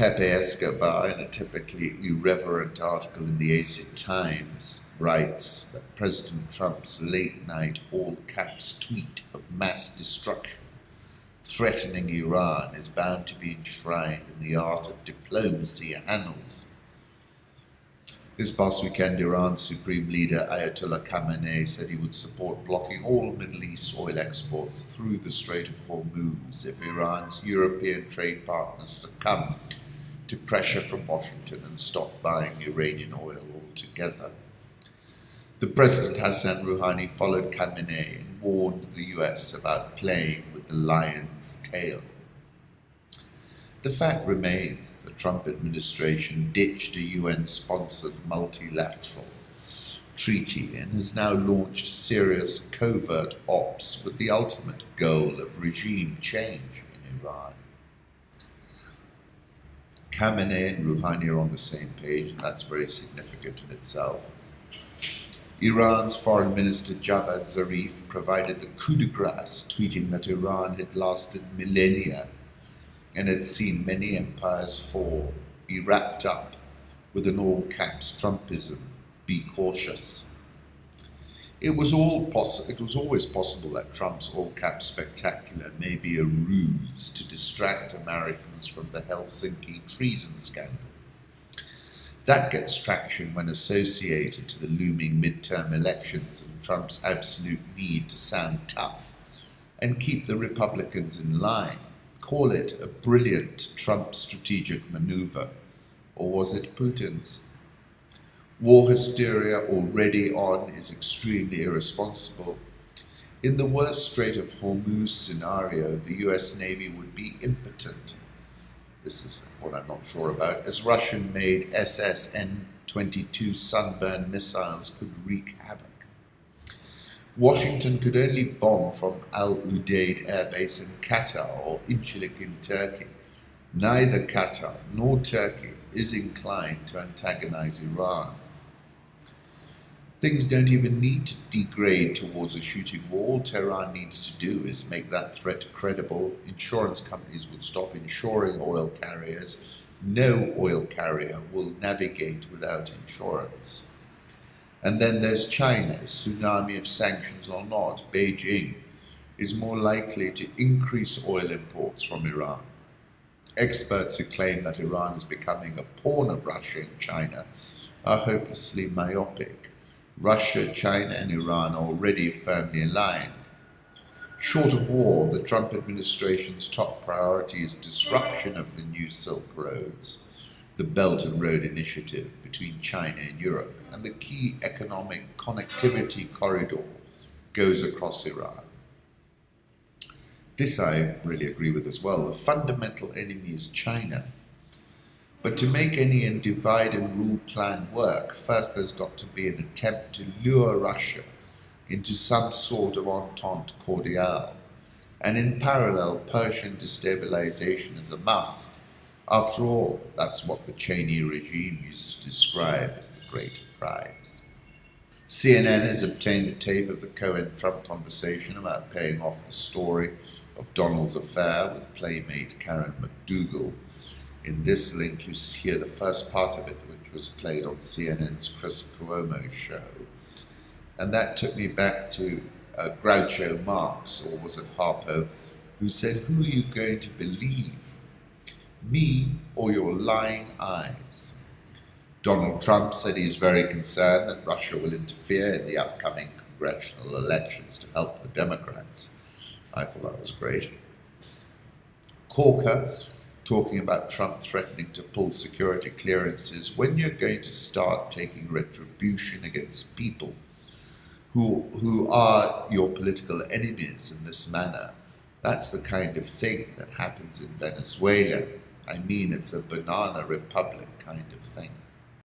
Pepe Escobar, in a typically irreverent article in the Asia Times, writes that President Trump's late-night all-caps tweet of mass destruction threatening Iran is bound to be enshrined in the art of diplomacy annals. This past weekend, Iran's Supreme Leader Ayatollah Khamenei said he would support blocking all Middle East oil exports through the Strait of Hormuz if Iran's European trade partners succumb to pressure from Washington and stop buying Iranian oil altogether. The President Hassan Rouhani followed Khamenei and warned the US about playing with the lion's tail. The fact remains that the Trump administration ditched a UN-sponsored multilateral treaty and has now launched serious covert ops with the ultimate goal of regime change in Iran. Khamenei and Rouhani are on the same page, and that's very significant in itself. Iran's Foreign Minister Javad Zarif provided the coup de grace, tweeting that Iran had lasted millennia and had seen many empires fall. He wrapped up with an all-caps Trumpism, "Be cautious." It was always possible that Trump's all-caps spectacular may be a ruse to distract Americans from the Helsinki treason scandal. That gets traction when associated to the looming midterm elections and Trump's absolute need to sound tough and keep the Republicans in line. Call it a brilliant Trump strategic maneuver, or was it Putin's? War hysteria already on is extremely irresponsible. In the worst Strait of Hormuz scenario, the US Navy would be impotent. This is what I'm not sure about, as Russian-made SS-N-22 Sunburn missiles could wreak havoc. Washington could only bomb from Al Udeid Air Base in Qatar or Incirlik in Turkey. Neither Qatar nor Turkey is inclined to antagonize Iran. Things don't even need to degrade towards a shooting war. All Tehran needs to do is make that threat credible. Insurance companies will stop insuring oil carriers. No oil carrier will navigate without insurance. And then there's China. Tsunami of sanctions or not, Beijing is more likely to increase oil imports from Iran. Experts who claim that Iran is becoming a pawn of Russia and China are hopelessly myopic. Russia, China, and Iran are already firmly aligned. Short of war, the Trump administration's top priority is disruption of the new Silk Roads, the Belt and Road Initiative between China and Europe, and the key economic connectivity corridor goes across Iran. This I really agree with as well. The fundamental enemy is China. But to make any divide and rule plan work, first there's got to be an attempt to lure Russia into some sort of entente cordiale. And in parallel, Persian destabilization is a must. After all, that's what the Cheney regime used to describe as the Great Prize. CNN has obtained the tape of the Cohen-Trump conversation about paying off the story of Donald's affair with playmate Karen McDougal. In this link, you hear the first part of it, which was played on CNN's Chris Cuomo show. And that took me back to Groucho Marx, or was it Harpo, who said, "Who are you going to believe? Me or your lying eyes?" Donald Trump said he's very concerned that Russia will interfere in the upcoming congressional elections to help the Democrats. I thought that was great. Corker, talking about Trump threatening to pull security clearances, when you're going to start taking retribution against people who are your political enemies in this manner, that's the kind of thing that happens in Venezuela. I mean, it's a banana republic kind of thing.